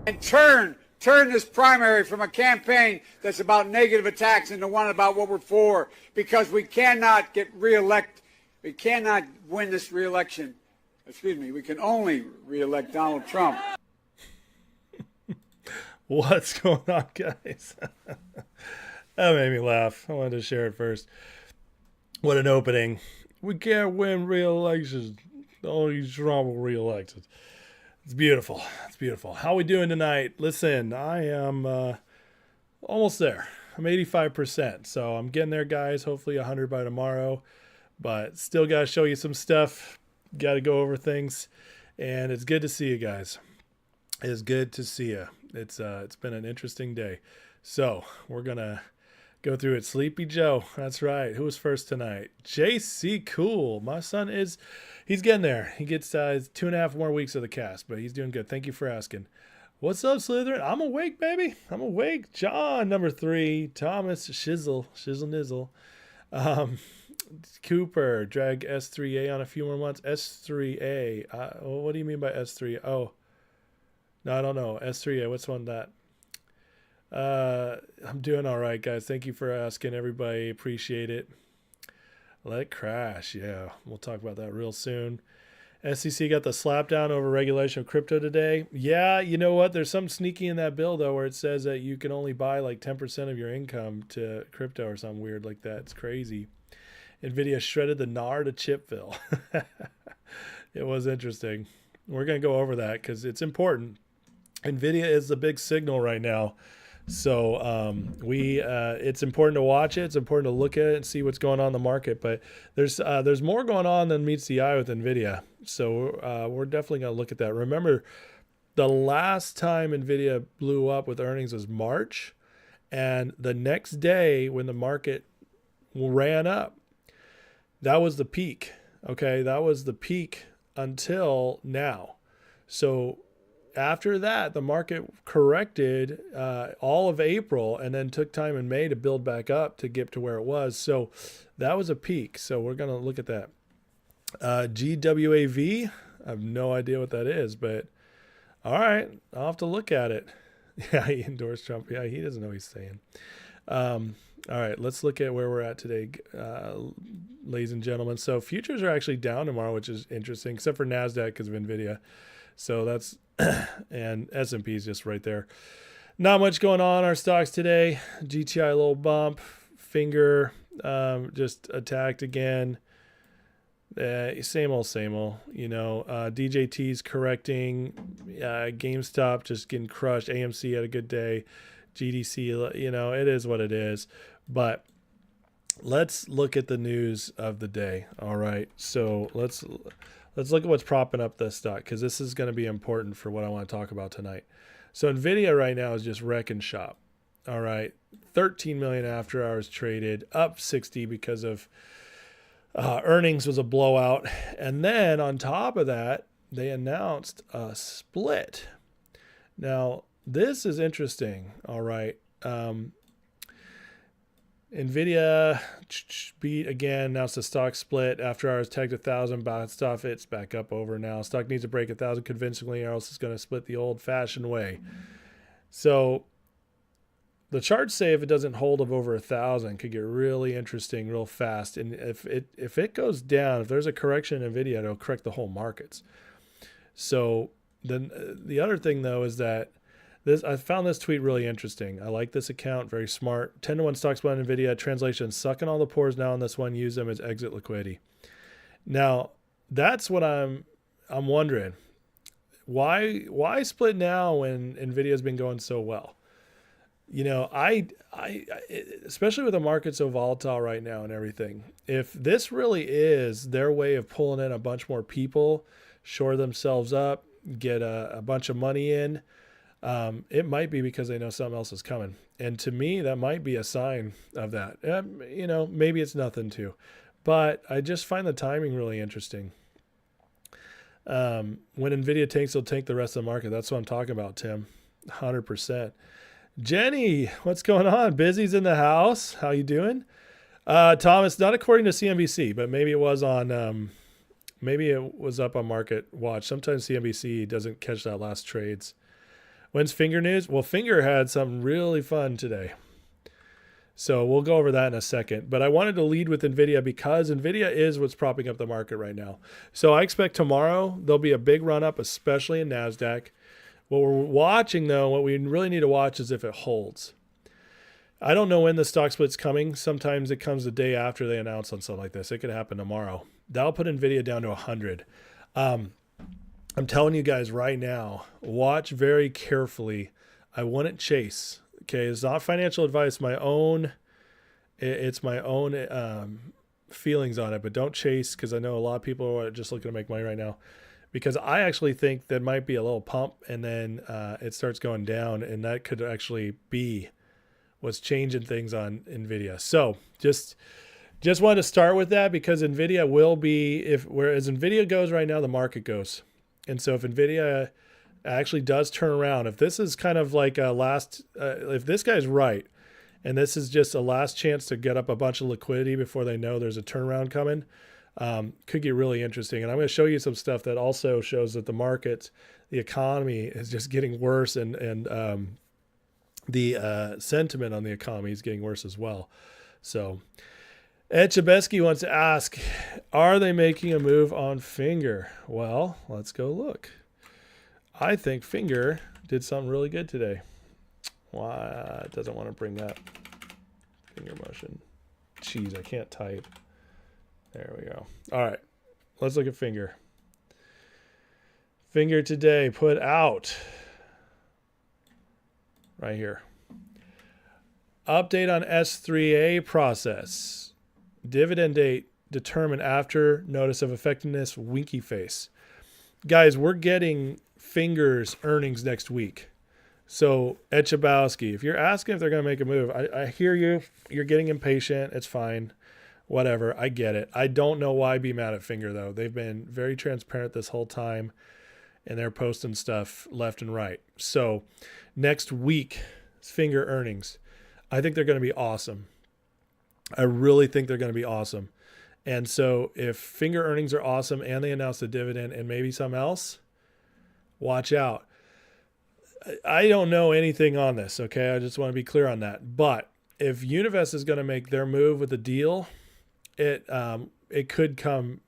And turn this primary from a campaign that's about negative attacks into one about what we're for, because we cannot get reelect. We cannot win this reelection. Excuse me. We can only reelect Donald Trump. What's going on, guys? That made me laugh. I wanted to share it first. What an opening. We can't win re-elections. Only Trump will re-elect us. It's beautiful. It's beautiful. How we doing tonight? Listen, I am almost there. I'm 85%. So I'm getting there, guys. Hopefully 100 by tomorrow. But still got to show you some stuff. Got to go over things. And it's good to see you guys. It's good to see you. It's been an interesting day. So we're going to go through it. Sleepy Joe. That's right. Who was first tonight? JC Cool. My son he's getting there. He gets 2.5 more weeks of the cast, but he's doing good. Thank you for asking. What's up, Slytherin? I'm awake, baby. I'm awake. John, number 3. Thomas, Shizzle Nizzle. Cooper, drag S3A on a few more months. S3A. What do you mean by S3? Oh, no, I don't know. S3A. What's one that? I'm doing all right, guys. Thank you for asking, everybody. Appreciate it. Let it crash. Yeah, we'll talk about that real soon. SEC got the slapdown over regulation of crypto today. Yeah, you know what? There's something sneaky in that bill, though, where it says that you can only buy like 10% of your income to crypto or something weird like that. It's crazy. Nvidia shredded the NAR to chip bill. It was interesting. We're going to go over that because it's important. Nvidia is the big signal right now. So it's important to watch it. It's important to look at it and see what's going on in the market. But there's more going on than meets the eye with Nvidia. So we're definitely going to look at that. Remember, the last time Nvidia blew up with earnings was March. And the next day when the market ran up, that was the peak. Okay, that was the peak until now. So after that, the market corrected all of April and then took time in May to build back up to get to where it was. So that was a peak. So we're going to look at that. GWAV, I have no idea what that is, but all right, I'll have to look at it. Yeah, he endorsed Trump. Yeah, he doesn't know what he's saying. All right, let's look at where we're at today, ladies and gentlemen. So futures are actually down tomorrow, which is interesting, except for NASDAQ because of NVIDIA. So that's, and S&P is just right there. Not much going on our stocks today. GTI, a little bump. Finger just attacked again. Same old, you know. DJT's correcting. GameStop just getting crushed. AMC had a good day. GDC, you know, it is what it is. But let's look at the news of the day. All right. So let's look at what's propping up this stock, because this is going to be important for what I want to talk about tonight. So Nvidia right now is just wrecking shop. All right. 13 million after hours traded, up 60 because of earnings was a blowout. And then on top of that, they announced a split. Now, this is interesting. All right. Nvidia beat again, announced a stock split. After hours tagged 1,000, bounced off. It's back up over now. Stock needs to break 1,000 convincingly, or else it's going to split the old-fashioned way. So the charts say if it doesn't hold of over 1,000, could get really interesting real fast. And if it goes down, if there's a correction in Nvidia, it'll correct the whole markets. So then the other thing though is that I found this tweet really interesting. I like this account, very smart. 10-to-1 stock split on Nvidia. Translation: sucking all the pores now on this one. Use them as exit liquidity. Now that's what I'm wondering. Why split now when Nvidia's been going so well? You know, I especially with the market so volatile right now and everything, if this really is their way of pulling in a bunch more people, shore themselves up, get a bunch of money in, It might be because they know something else is coming. And to me, that might be a sign of that. Maybe it's nothing too, but I just find the timing really interesting. When Nvidia tanks, they'll tank the rest of the market. That's what I'm talking about, Tim. 100%. Jenny, what's going on? Busy's in the house. How you doing? Thomas, not according to CNBC, but maybe it was on, maybe it was up on Market Watch. Sometimes CNBC doesn't catch that last trades. When's Finger news? Well, Finger had something really fun today. So we'll go over that in a second. But I wanted to lead with Nvidia because Nvidia is what's propping up the market right now. So I expect tomorrow there'll be a big run up, especially in NASDAQ. What we're watching, though, what we really need to watch is if it holds. I don't know when the stock split's coming. Sometimes it comes the day after they announce on something like this. It could happen tomorrow. That'll put Nvidia down to 100. I'm telling you guys right now, watch very carefully. I wouldn't chase. Okay, it's not financial advice. It's my own feelings on it. But don't chase, because I know a lot of people are just looking to make money right now. Because I actually think that might be a little pump, and then it starts going down, and that could actually be what's changing things on Nvidia. So just wanted to start with that, because Nvidia will be, whereas Nvidia goes right now, the market goes. And so if Nvidia actually does turn around, if this is kind of like if this guy's right, and this is just a last chance to get up a bunch of liquidity before they know there's a turnaround coming, could get really interesting. And I'm going to show you some stuff that also shows that the market, the economy is just getting worse, and the sentiment on the economy is getting worse as well. So Ed Chabeski wants to ask, are they making a move on Finger? Well, let's go look. I think Finger did something really good today. Why it doesn't want to bring up Finger motion? Jeez, I can't type. There we go. All right, let's look at Finger. Finger today put out right here. Update on S3A process. Dividend date determined after notice of effectiveness, winky face. Guys, we're getting Finger's earnings next week. So Ed Chabowski, if you're asking if they're going to make a move, I hear you. You're getting impatient. It's fine. Whatever. I get it. I don't know why be mad at Finger, though. They've been very transparent this whole time, and they're posting stuff left and right. So next week, Finger earnings. I think they're going to be awesome. I really think they're going to be awesome. And so if Finger earnings are awesome and they announce the dividend and maybe something else, watch out. I don't know anything on this, okay? I just want to be clear on that. But if Univest is going to make their move with the deal, it could come.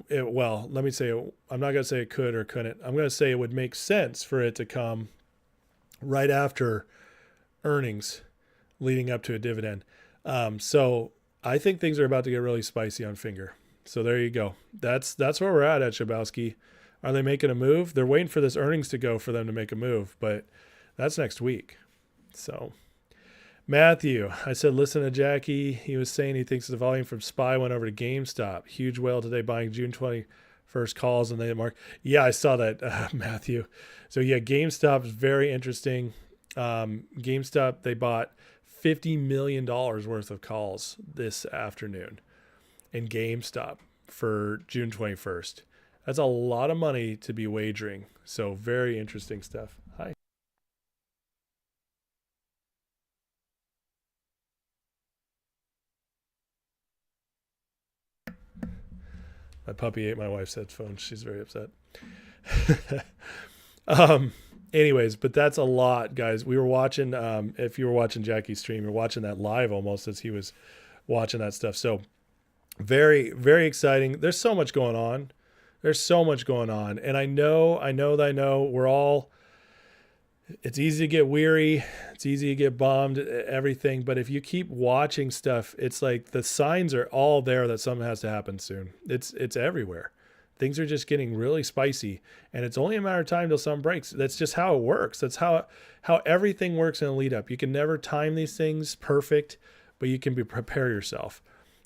Well, let me say, I'm not going to say it could or couldn't. I'm going to say it would make sense for it to come right after earnings leading up to a dividend. So I think things are about to get really spicy on Finger. So there you go. That's where we're at Chabowski. Are they making a move? They're waiting for this earnings to go for them to make a move, but that's next week. So Matthew, I said, listen to Jackie. He was saying he thinks the volume from SPY went over to GameStop. Huge whale today buying June 21st calls and they mark. Yeah, I saw that, Matthew. So yeah, GameStop is very interesting. GameStop, they bought $50 million worth of calls this afternoon in GameStop for June 21st. That's a lot of money to be wagering. So very interesting stuff. Hi. My puppy ate my wife's headphones. She's very upset. Anyways, but that's a lot, guys. We were watching, if you were watching Jackie's stream, you're watching that live almost as he was watching that stuff. So very, very exciting. There's so much going on. And I know we're all, it's easy to get weary. It's easy to get bummed, everything. But if you keep watching stuff, it's like the signs are all there that something has to happen soon. It's everywhere. Things are just getting really spicy, and it's only a matter of time till something breaks. That's just how it works. That's how everything works in a lead up. You can never time these things perfect, but you can prepare yourself.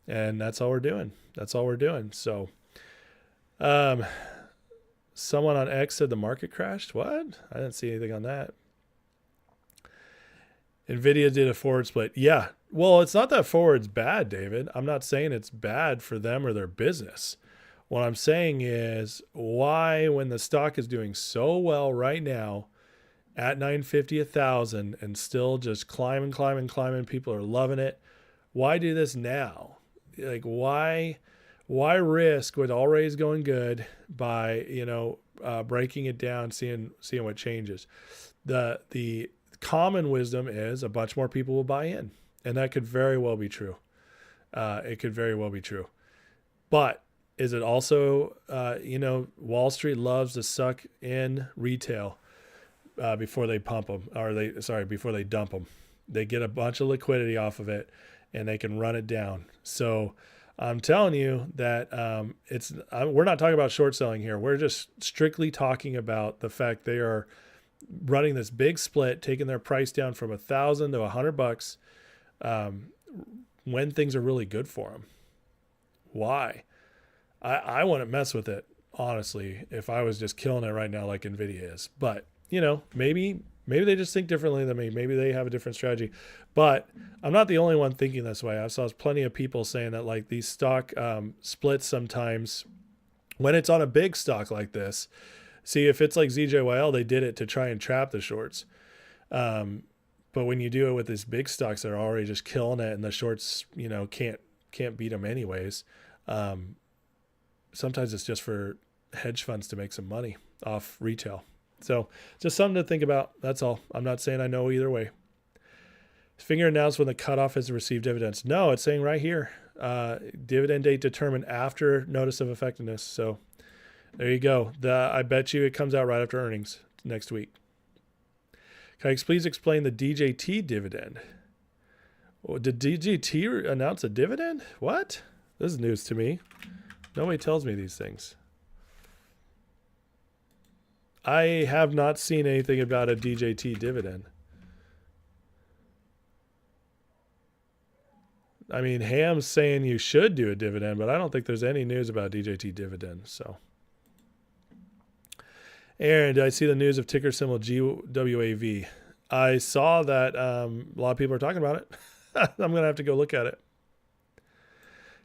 And that's all we're doing. So, Someone on X said the market crashed. What? I didn't see anything on that. Nvidia did a forward split. Yeah. Well, it's not that forward's bad, David. I'm not saying it's bad for them or their business. What I'm saying is why, when the stock is doing so well right now at 950, 1,000 and still just climbing, people are loving it. Why do this now? Like why risk what already is going good by, breaking it down, seeing what changes? The common wisdom is a bunch more people will buy in, and that could very well be true. It could very well be true. But is it also, Wall Street loves to suck in retail before they pump them, before they dump them. They get a bunch of liquidity off of it, and they can run it down. So I'm telling you that we're not talking about short selling here. We're just strictly talking about the fact they are running this big split, taking their price down from $1,000 to $100 when things are really good for them. Why? I wouldn't mess with it, honestly, if I was just killing it right now like Nvidia is. But, maybe they just think differently than me. Maybe they have a different strategy. But I'm not the only one thinking this way. I saw plenty of people saying that like these stock splits sometimes when it's on a big stock like this. See, if it's like ZJYL, they did it to try and trap the shorts. But when you do it with these big stocks that are already just killing it and the shorts, can't beat them anyways. Sometimes it's just for hedge funds to make some money off retail. So just something to think about. That's all. I'm not saying I know either way. FNGR announced when the cutoff is to receive dividends. No, it's saying right here, dividend date determined after notice of effectiveness. So there you go. I bet you it comes out right after earnings next week. Can I please explain the DJT dividend? Did DJT announce a dividend? What? This is news to me. Nobody tells me these things. I have not seen anything about a DJT dividend. I mean, Ham's saying you should do a dividend, but I don't think there's any news about DJT dividend. So, Aaron, did I see the news of ticker symbol GWAV? I saw that a lot of people are talking about it. I'm going to have to go look at it.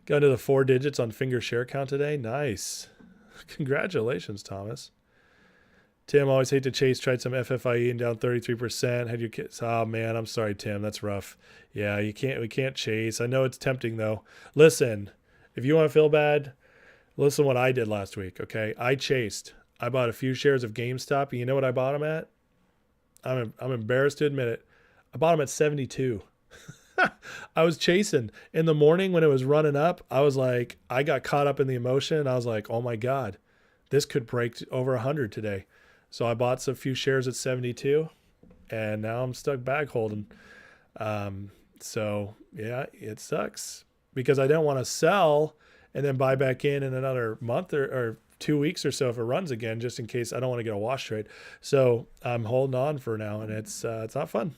Got into the 4 digits on FNGR share count today. Nice. Congratulations, Thomas. Tim, always hate to chase. Tried some FFIE and down 33%. Had your kids. Oh man, I'm sorry, Tim. That's rough. Yeah, we can't chase. I know it's tempting though. Listen, if you want to feel bad, listen to what I did last week. Okay, I chased. I bought a few shares of GameStop. And you know what I bought them at? I'm embarrassed to admit it. I bought them at 72. I was chasing in the morning when it was running up. I was like, I got caught up in the emotion. I was like, oh my God, this could break over 100 today. So I bought a few shares at 72 and now I'm stuck bag holding. So yeah, it sucks because I don't want to sell and then buy back in another month or 2 weeks or so if it runs again, just in case I don't want to get a wash trade. So I'm holding on for now and it's not fun.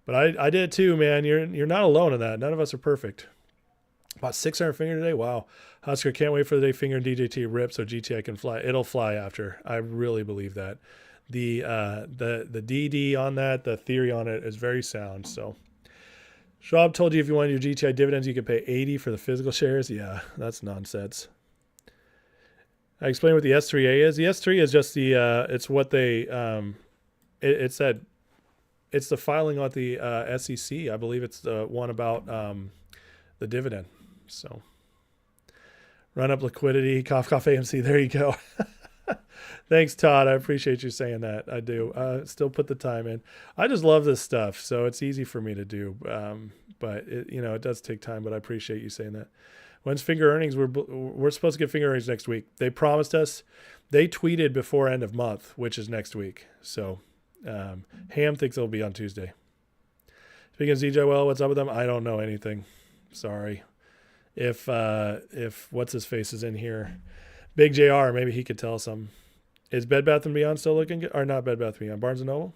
But I did too, man. You're not alone in that. None of us are perfect. About 600 FNGR today. Wow. Husker, can't wait for the day FNGR and DJT rip so GTI can fly. It'll fly after. I really believe that. The DD on that, the theory on it is very sound. So Schwab told you if you wanted your GTI dividends, you could pay 80 for the physical shares. Yeah, that's nonsense. I explained what the S3A is. The S3 is just the it's what they it said. It's the filing at the SEC. I believe it's the one about the dividend. So run up liquidity, cough, AMC. There you go. Thanks, Todd. I appreciate you saying that. I do. Still put the time in. I just love this stuff, so it's easy for me to do. But it does take time. But I appreciate you saying that. When's FNGR earnings? We're supposed to get FNGR earnings next week. They promised us. They tweeted before end of month, which is next week. So. Ham thinks it'll be on Tuesday. Speaking of ZJYL, what's up with them? I don't know anything. Sorry. If what's his face is in here, Big JR, maybe he could tell us something. Is Bed Bath & Beyond still looking good? Or not Bed Bath & Beyond, Barnes & Noble?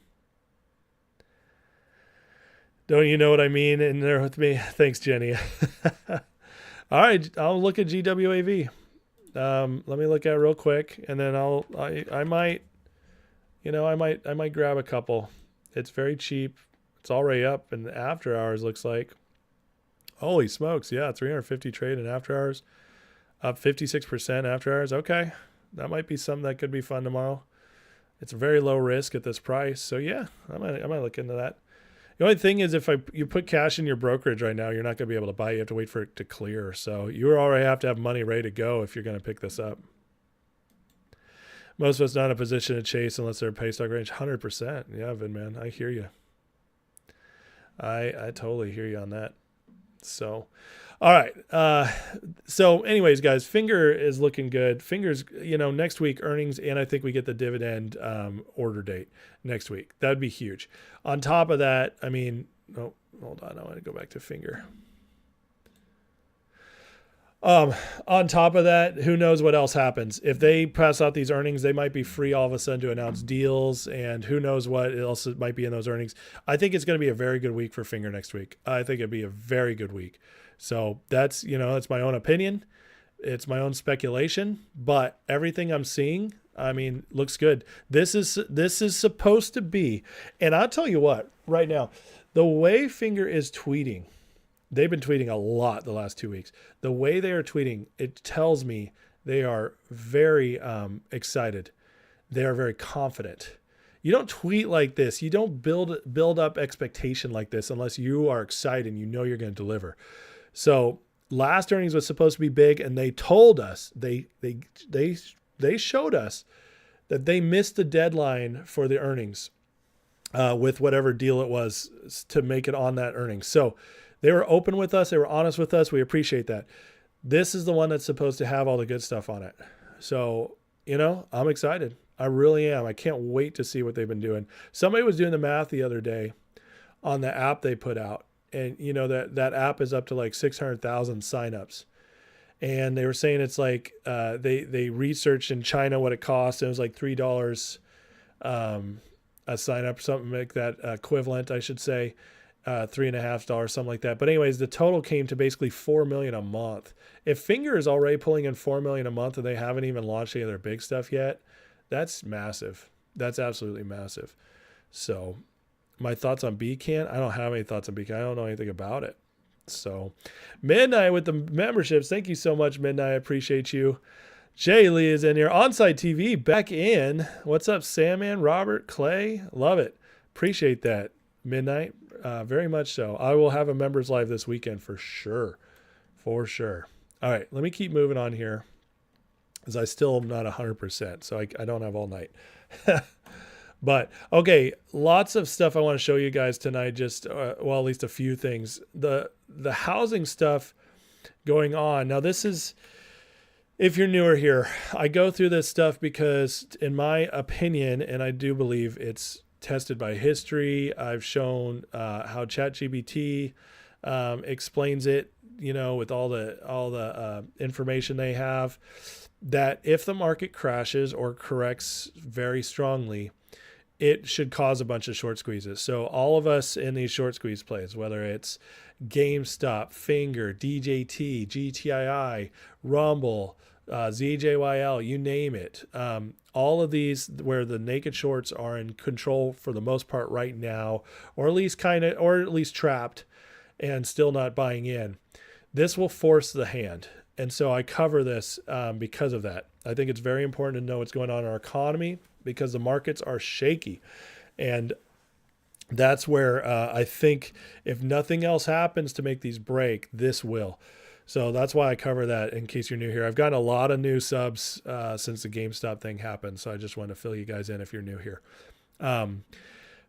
Don't you know what I mean in there with me? Thanks, Jenny. All right, I'll look at GWAV. Let me look at it real quick, and then I might, I might grab a couple. It's very cheap. It's already up in the after hours, looks like. Holy smokes. Yeah. 350 trade in after hours, up 56% after hours. Okay. That might be something that could be fun tomorrow. It's very low risk at this price. So yeah, I might look into that. The only thing is if you put cash in your brokerage right now, you're not going to be able to buy. You have to wait for it to clear. So you already have to have money ready to go if you're going to pick this up. Most of us not in a position to chase unless they're pay stock range. 100%. Yeah, Vin, man, I hear you. I totally hear you on that. So, all right. So anyways, guys, Finger is looking good. Finger's, next week earnings, and I think we get the dividend order date next week. That'd be huge. On top of that, hold on. I want to go back to Finger. On top of that, who knows what else happens? If they pass out these earnings, they might be free all of a sudden to announce deals, and who knows what else might be in those earnings. I think it's going to be a very good week for Finger next week. I think it'd be a very good week. So that's my own opinion. It's my own speculation, but everything I'm seeing, looks good. This is supposed to be, and I'll tell you what, right now, the way Finger is tweeting, they've been tweeting a lot the last 2 weeks. The way they are tweeting, it tells me they are very excited. They are very confident. You don't tweet like this. You don't build up expectation like this unless you are excited and you know you're going to deliver. So last earnings was supposed to be big, and they told us, they showed us that they missed the deadline for the earnings with whatever deal it was to make it on that earnings. So they were open with us. They were honest with us. We appreciate that. This is the one that's supposed to have all the good stuff on it. So, I'm excited. I really am. I can't wait to see what they've been doing. Somebody was doing the math the other day on the app they put out. And, that app is up to like 600,000 signups. And they were saying it's like they researched in China what it cost. And it was like $3 a sign up, something like that, equivalent, I should say. $3.50, something like that. But anyways, the total came to basically $4 million a month. If Finger is already pulling in $4 million a month and they haven't even launched any of their big stuff yet, that's massive. That's absolutely massive. So my thoughts on Beacon, I don't have any thoughts on Beacon. I don't know anything about it. So Midnight with the memberships. Thank you so much, Midnight. I appreciate you. Jay Lee is in here. Onsite TV back in. What's up, Sandman, Robert, Clay? Love it. Appreciate that, Midnight. Very much so. I will have a members live this weekend for sure. For sure. All right, let me keep moving on here because I still am not 100%, so I don't have all night. But, okay, lots of stuff I want to show you guys tonight, just, at least a few things. The housing stuff going on. Now, this is, if you're newer here, I go through this stuff because, in my opinion, and I do believe it's tested by history. I've shown how ChatGPT explains it, with all the information they have, that if the market crashes or corrects very strongly, it should cause a bunch of short squeezes. So all of us in these short squeeze plays, whether it's Gamestop, Finger, DJT, GTII, Rumble, ZJYL, you name it. All of these where the naked shorts are in control for the most part right now, or at least trapped and still not buying in. This will force the hand. And so I cover this because of that. I think it's very important to know what's going on in our economy because the markets are shaky. And that's where I think if nothing else happens to make these break, this will. So that's why I cover that in case you're new here. I've gotten a lot of new subs since the GameStop thing happened. So I just want to fill you guys in if you're new here.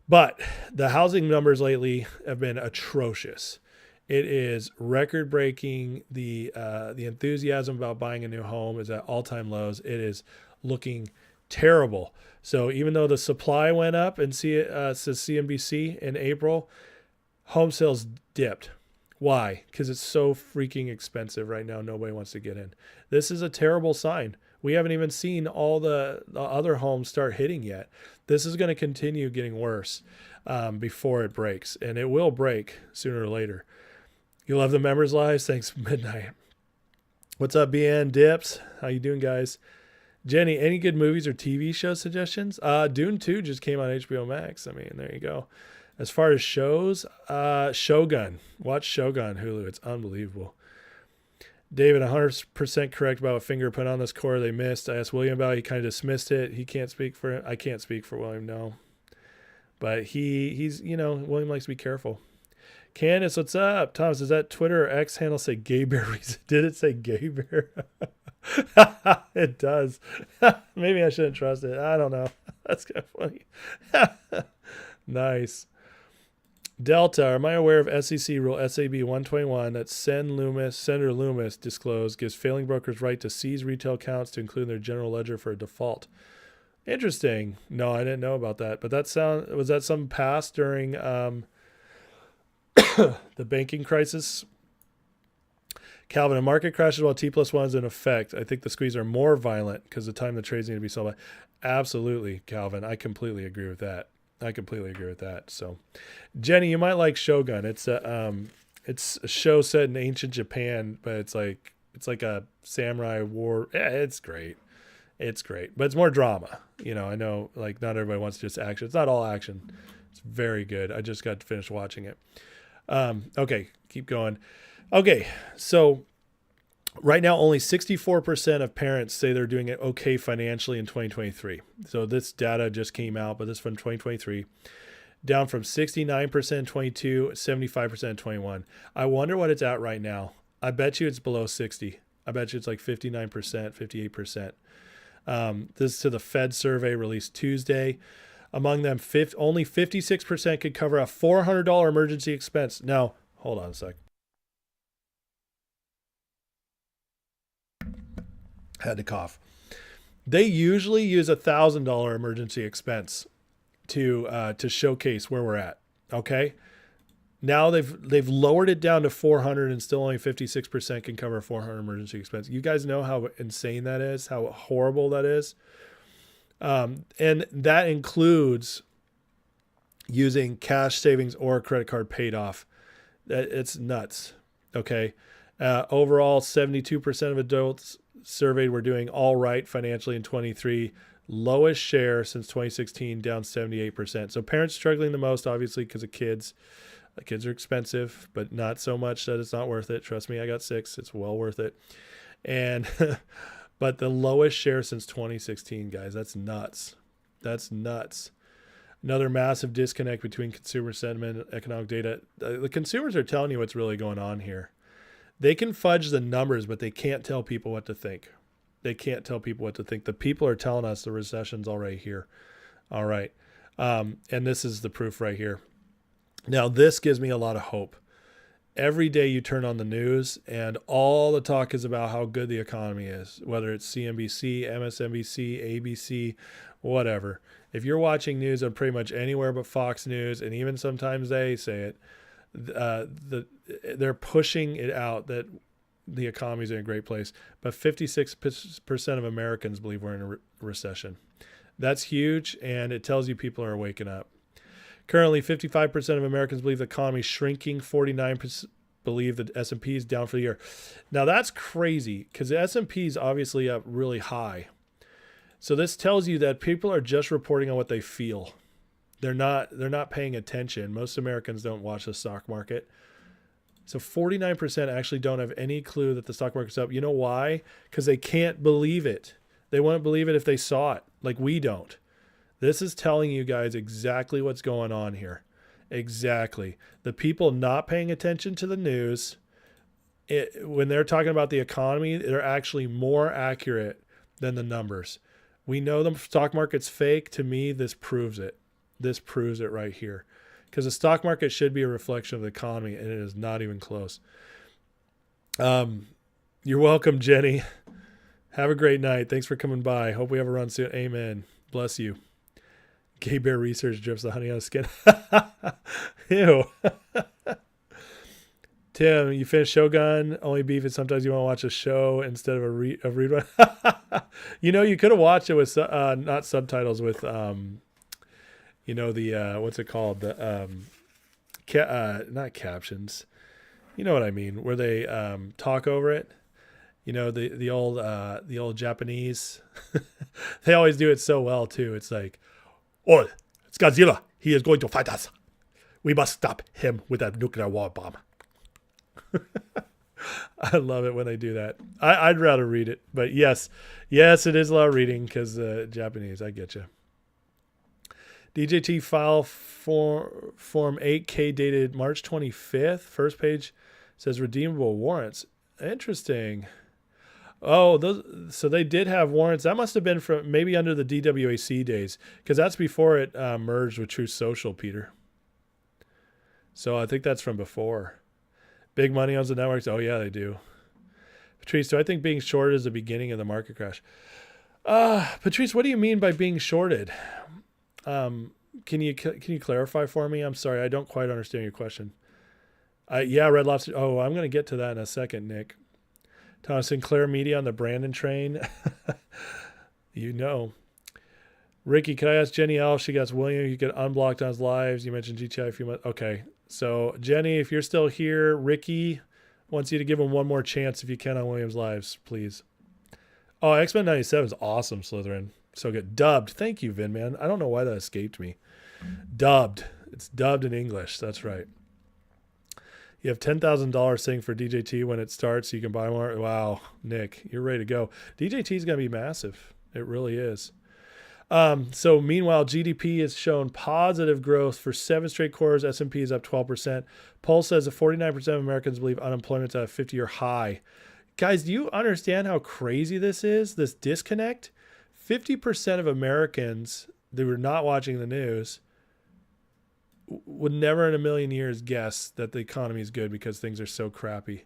But the housing numbers lately have been atrocious. It is record breaking. The enthusiasm about buying a new home is at all-time lows. It is looking terrible. So even though the supply went up and says CNBC in April, home sales dipped. Why? Because it's so freaking expensive right now. Nobody wants to get in. This is a terrible sign. We haven't even seen all the other homes start hitting yet. This is going to continue getting worse before it breaks, and it will break sooner or later. You love the members lives? Thanks, Midnight. What's up, BN Dips? How you doing, guys? Jenny, any good movies or TV show suggestions? Dune 2 just came on HBO Max. I mean, there you go. As far as shows, Shogun. Watch Shogun, Hulu. It's unbelievable. David, 100% correct about what finger put on this core they missed. I asked William about it. He kind of dismissed it. He can't speak for it. I can't speak for William, no. But he's, William likes to be careful. Candace, what's up? Thomas, does that Twitter or X handle say gay bear? Did it say gay bear? It does. Maybe I shouldn't trust it. I don't know. That's kind of funny. Nice. Delta, am I aware of SEC rule SAB 121 that Senator Loomis disclosed gives failing brokers right to seize retail accounts to include in their general ledger for a default? Interesting. No, I didn't know about that. But was that something passed during the banking crisis? Calvin, a market crashes while T+1 is in effect. I think the squeeze are more violent because the time the trades need to be sold by. Absolutely, Calvin. I completely agree with that. So, Jenny, you might like Shogun. It's a show set in ancient Japan, but it's like a samurai war. Yeah, it's great. But it's more drama. I know like not everybody wants just action. It's not all action. It's very good. I just got to finish watching it. Okay, keep going. Okay, so right now only 64% of parents say they're doing it okay financially in 2023. So this data just came out, but this is from 2023. Down from 69% in 22, 75% in 21. I wonder what it's at right now. I bet you it's below 60. I bet you it's like 59%, 58%. This is to the Fed survey released Tuesday. Among them, only 56% could cover a $400 emergency expense. Now, hold on a sec. Had to cough. They usually use $1,000 emergency expense to showcase where we're at. Okay. Now they've lowered it down to 400 and still only 56% can cover 400 emergency expense. You guys know how insane that is, how horrible that is. And that includes using cash savings or credit card paid off. It's nuts. Okay. Overall, 72% of adults surveyed were doing all right financially in 23, lowest share since 2016, down 78%. So parents struggling the most, obviously, because of kids. Kids are expensive, but not so much that it's not worth it. Trust me, I got 6. It's well worth it. And but the lowest share since 2016, guys, that's nuts. That's nuts. Another massive disconnect between consumer sentiment and economic data. The consumers are telling you what's really going on here. They can fudge the numbers, but they can't tell people what to think. The people are telling us the recession's already here. All right. And this is the proof right here. Now, this gives me a lot of hope. Every day you turn on the news and all the talk is about how good the economy is, whether it's CNBC, MSNBC, ABC, whatever. If you're watching news on pretty much anywhere but Fox News, and even sometimes they say it, they're pushing it out that the economy is in a great place, but 56% of Americans believe we're in a recession. That's huge, and it tells you people are waking up. Currently, 55% of Americans believe the economy is shrinking. 49% believe that S&P is down for the year. Now, that's crazy because the S&P is obviously up really high. So this tells you that people are just reporting on what they feel. They're not paying attention. Most Americans don't watch the stock market. So 49% actually don't have any clue that the stock market's up. You know why? Because they can't believe it. They wouldn't believe it if they saw it, like we don't. This is telling you guys exactly what's going on here. Exactly. The people not paying attention to the news, when they're talking about the economy, they're actually more accurate than the numbers. We know the stock market's fake. To me, this proves it. This proves it right here. Because the stock market should be a reflection of the economy, and it is not even close. You're welcome, Jenny. Have a great night. Thanks for coming by. Hope we have a run soon. Amen. Bless you. Gay bear research drips the honey on his skin. Ew. Tim, you finished Shogun. Only beef is sometimes you want to watch a show instead of a read one. You could have watched it with not subtitles, with what's it called? The not captions. You know what I mean? Where they talk over it. You know, the old Japanese, they always do it so well too. It's like, oh, it's Godzilla. He is going to fight us. We must stop him with that nuclear war bomb. I love it when they do that. I'd rather read it, but yes, it is a lot of reading because Japanese. I get you. DJT file form 8K dated March 25th. First page says redeemable warrants. Interesting. Oh, so they did have warrants. That must have been from maybe under the DWAC days because that's before it merged with Truth Social, Peter. So I think that's from before. Big money owns the networks. Oh, yeah, they do. Patrice, do I think being shorted is the beginning of the market crash? Patrice, what do you mean by being shorted? Can you clarify for me? I'm sorry, I don't quite understand your question. Yeah, Red Lobster. Oh, I'm going to get to that in a second, Nick. Thomas Sinclair Media on the Brandon train. You know. Ricky, can I ask Jenny L if she got William? You get unblocked on his lives. You mentioned GTI a few months. Okay. So, Jenny, if you're still here, Ricky wants you to give him one more chance if you can on William's lives, please. Oh, X-Men 97 is awesome, Slytherin. So good. Dubbed. Thank you, Vin, man. I don't know why that escaped me. Dubbed. It's dubbed in English. That's right. You have $10,000 sitting for DJT when it starts, so you can buy more. Wow, Nick, you're ready to go. DJT is going to be massive. It really is. So meanwhile, GDP has shown positive growth for 7 straight quarters. S&P is up 12%. Poll says that 49% of Americans believe unemployment's at a 50-year high. Guys, do you understand how crazy this is, this disconnect? 50% of Americans that were not watching the news would never in a million years guess that the economy is good because things are so crappy.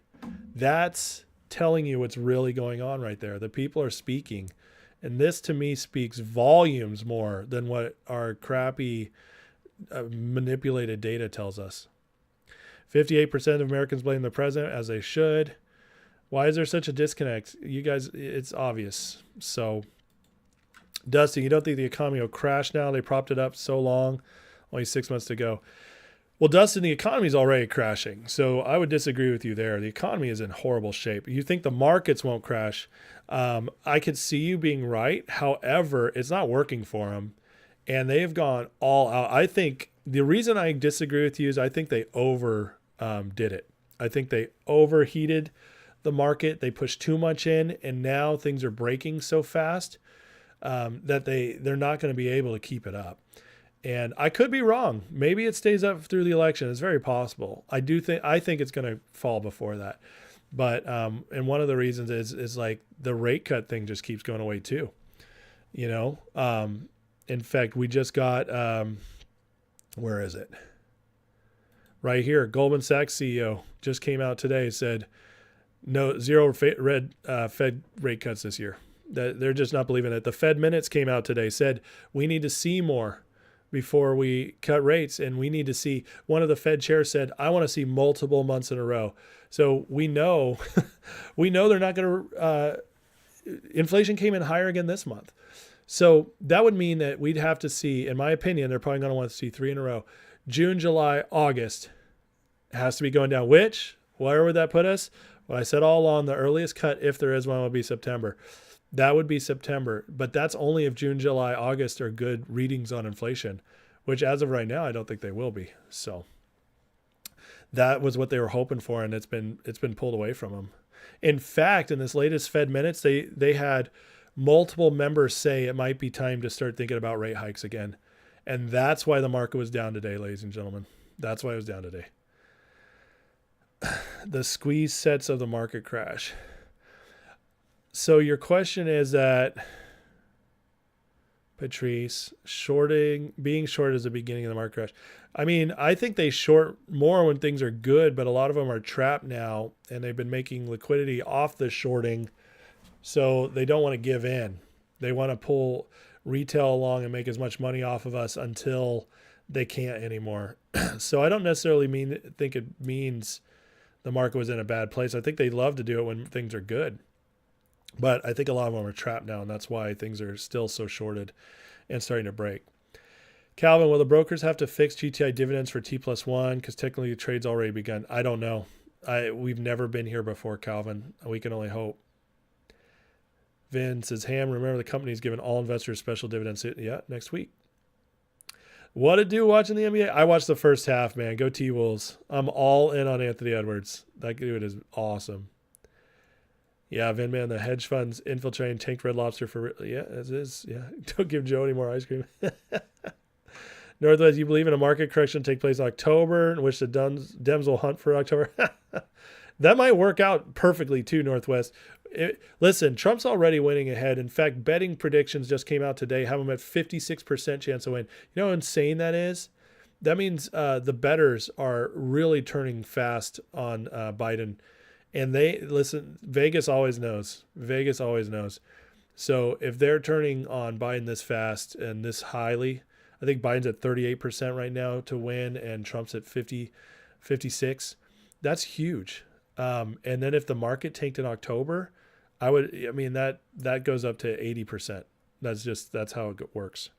That's telling you what's really going on right there. The people are speaking. And this, to me, speaks volumes more than what our crappy manipulated data tells us. 58% of Americans blame the president, as they should. Why is there such a disconnect? You guys, it's obvious. So, Dusty, you don't think the economy will crash now? They propped it up so long. Only 6 months to go. Well, Dustin, the economy is already crashing. So I would disagree with you there. The economy is in horrible shape. You think the markets won't crash. I could see you being right. However, it's not working for them. And they have gone all out. I think the reason I disagree with you is I think they did it. I think they overheated the market. They pushed too much in. And now things are breaking so fast that they're not going to be able to keep it up. And I could be wrong. Maybe it stays up through the election. It's very possible. I think it's going to fall before that. But and one of the reasons is like the rate cut thing just keeps going away too. You know, in fact, we just got where is it? Right here, Goldman Sachs CEO just came out today, said zero Fed rate cuts this year. They're just not believing it. The Fed minutes came out today, said we need to see more before we cut rates. And we need to see, one of the Fed chairs said, I want to see multiple months in a row. So we know, they're not going to, inflation came in higher again this month. So that would mean that we'd have to see, in my opinion, they're probably going to want to see 3 in a row. June, July, August has to be going down. Where would that put us? Well, I said all along, the earliest cut, if there is one, will be September. That would be September, but that's only if June, July, August are good readings on inflation, which as of right now, I don't think they will be. So that was what they were hoping for, and it's been pulled away from them. In fact, in this latest Fed minutes, they had multiple members say it might be time to start thinking about rate hikes again. And that's why the market was down today, ladies and gentlemen. That's why it was down today. The squeeze sets of the market crash. So your question is that, Patrice, being short is the beginning of the market crash. I mean, I think they short more when things are good, but a lot of them are trapped now, and they've been making liquidity off the shorting, so they don't want to give in. They want to pull retail along and make as much money off of us until they can't anymore. So I don't necessarily think it means the market was in a bad place. I think they love to do it when things are good. But I think a lot of them are trapped now, and that's why things are still so shorted and starting to break. Calvin, will the brokers have to fix GTI dividends for T+1 because technically the trade's already begun? I don't know. We've never been here before, Calvin. We can only hope. Vin says, Ham, remember the company's giving all investors special dividends. Yeah, next week. What to do watching the NBA? I watched the first half, man. Go T-Wolves. I'm all in on Anthony Edwards. That dude is awesome. Yeah, Vin, man, the hedge funds infiltrating tanked Red Lobster for... Yeah, as is. Yeah, don't give Joe any more ice cream. Northwest, you believe in a market correction to take place in October, in which the Dems will hunt for October? That might work out perfectly, too, Northwest. Listen, Trump's already winning ahead. In fact, betting predictions just came out today, have him at 56% chance to win. You know how insane that is? That means the bettors are really turning fast on Biden. And Vegas always knows. Vegas always knows. So if they're turning on Biden this fast and this highly, I think Biden's at 38% right now to win and Trump's at 56. That's huge. And then if the market tanked in October, that goes up to 80%. That's how it works.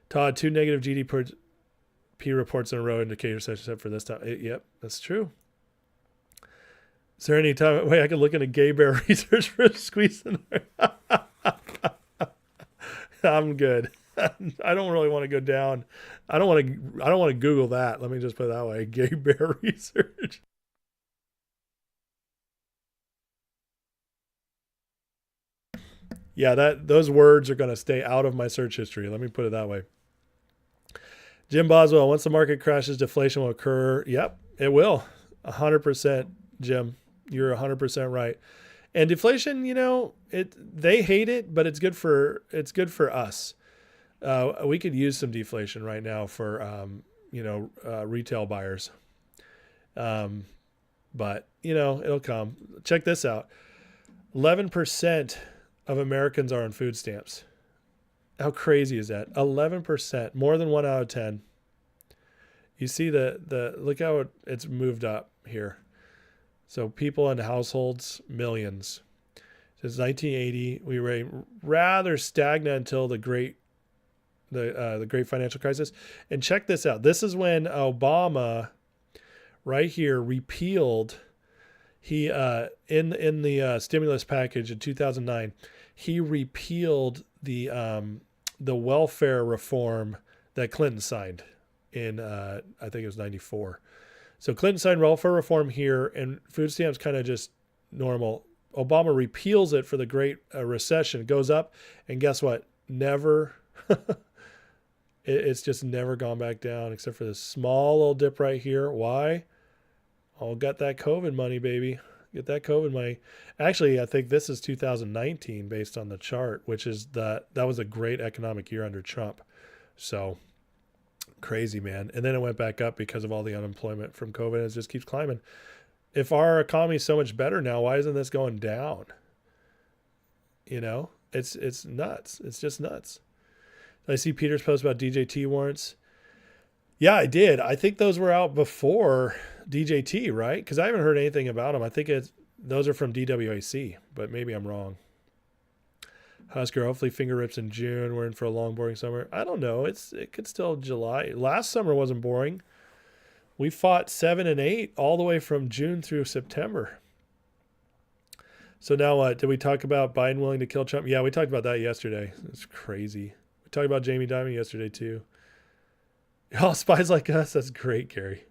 Todd, 2 negative GDP reports in a row indicate recession except for this time. Yep, that's true. Is there any way I can look into gay bear research for squeezing? I'm good. I don't really want to go down. I don't want to Google that. Let me just put it that way. Gay bear research. Yeah, those words are going to stay out of my search history. Let me put it that way. Jim Boswell, once the market crashes, deflation will occur. Yep, it will. 100%, Jim. You're 100% right. And deflation, they hate it, but it's good for us. We could use some deflation right now for retail buyers. But it'll come. Check this out. 11% of Americans are on food stamps. How crazy is that? 11%, more than 1 out of 10. You see the look how it's moved up here. So people and households, millions. Since 1980, we were rather stagnant until the great financial crisis. And check this out. This is when Obama, right here, repealed. He in the stimulus package in 2009, he repealed the welfare reform that Clinton signed in I think it was 94. So Clinton signed welfare reform here, and food stamps kind of just normal. Obama repeals it for the Great Recession, goes up, and guess what? Never, it's just never gone back down except for this small little dip right here. Why? Oh, got that COVID money, baby. Get that COVID money. Actually, I think this is 2019 based on the chart, which is that was a great economic year under Trump. So crazy, man. And then it went back up because of all the unemployment from COVID, and it just keeps climbing. If our economy is so much better now, why isn't this going down? It's nuts. It's just nuts. I see Peter's post about DJT warrants. Yeah, I did. I think those were out before DJT, right? Because I haven't heard anything about them. I think those are from DWAC, but maybe I'm wrong. Husker, hopefully finger rips in June. We're in for a long, boring summer. I don't know. It could still July. Last summer wasn't boring. We fought 7 and 8 all the way from June through September. So now what? Did we talk about Biden willing to kill Trump? Yeah, we talked about that yesterday. It's crazy. We talked about Jamie Dimon yesterday too. Oh, spies like us. That's great, Gary.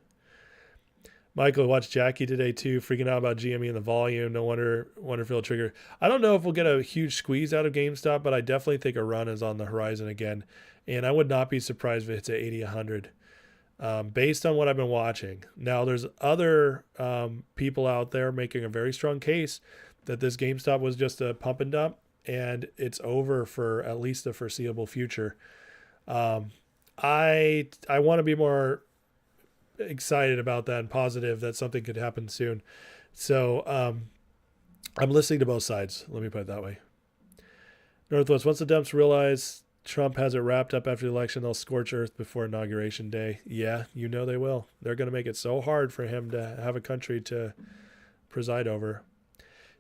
Michael, watched Jackie today too, freaking out about GME and the volume. No wonder if it'll trigger. I don't know if we'll get a huge squeeze out of GameStop, but I definitely think a run is on the horizon again. And I would not be surprised if it's at 80, 100. Based on what I've been watching. Now, there's other people out there making a very strong case that this GameStop was just a pump and dump, and it's over for at least the foreseeable future. I want to be more excited about that and positive that something could happen soon. So I'm listening to both sides. Let me put it that way. Northwest, once the Dems realize Trump has it wrapped up after the election, they'll scorch earth before Inauguration Day. Yeah, they will. They're going to make it so hard for him to have a country to preside over.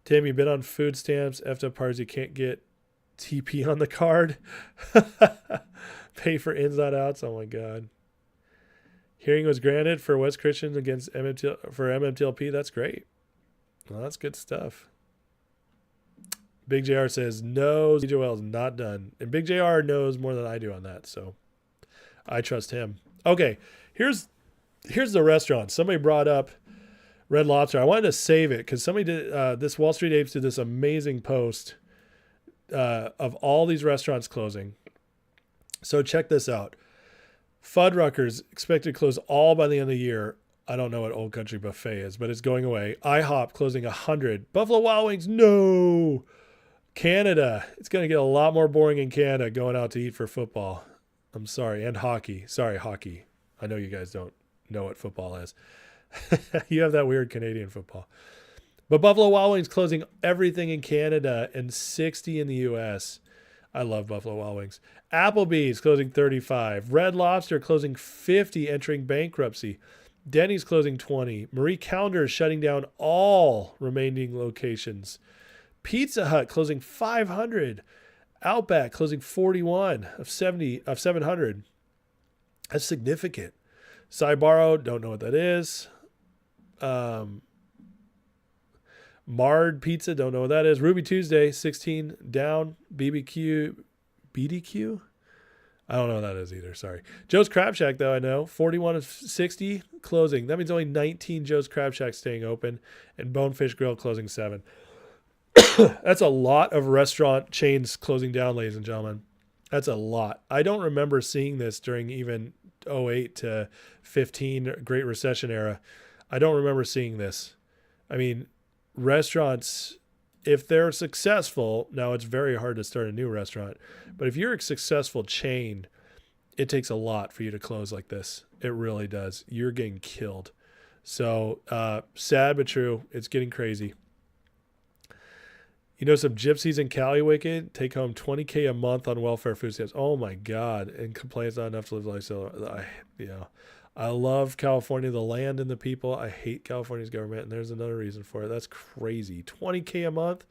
Tim, you've been on food stamps, effed up parties, you can't get TP on the card. Pay for ins, not outs. Oh my God. Hearing was granted for West Christians against MMTLP. That's great. Well, that's good stuff. Big JR says, no, ZJYL is not done. And Big JR knows more than I do on that, so I trust him. Okay, here's the restaurant. Somebody brought up Red Lobster. I wanted to save it because somebody did, this Wall Street Apes did this amazing post of all these restaurants closing. So check this out. Fuddruckers expected to close all by the end of the year. I don't know what Old Country Buffet is, but it's going away. IHOP closing 100. Buffalo Wild Wings, no. Canada, it's going to get a lot more boring in Canada going out to eat for football. I'm sorry. And hockey. Sorry, hockey. I know you guys don't know what football is. You have that weird Canadian football. But Buffalo Wild Wings closing everything in Canada and 60 in the U.S. I love Buffalo Wild Wings. Applebee's closing 35. Red Lobster closing 50, entering bankruptcy. Denny's closing 20. Marie Callender's shutting down all remaining locations. Pizza Hut closing 500. Outback closing 41 of 700. That's significant. Sybaro, don't know what that is. Marred Pizza, don't know what that is. Ruby Tuesday, 16 down. BDQ? I don't know what that is either, sorry. Joe's Crab Shack, though, I know. 41 of 60 closing. That means only 19 Joe's Crab Shack staying open. And Bonefish Grill closing 7. That's a lot of restaurant chains closing down, ladies and gentlemen. That's a lot. I don't remember seeing this during even 08 to 15 Great Recession era. I don't remember seeing this. I mean, restaurants, if they're successful, now it's very hard to start a new restaurant, but if you're a successful chain, it takes a lot for you to close like this. It really does. You're getting killed. So sad but true. It's getting crazy. You know, some gypsies in Caliwicked take home $20K a month on welfare food stamps. Oh my God. And complain it's not enough to live life. So I love California, the land and the people. I hate California's government. And there's another reason for it. That's crazy. $20K a month.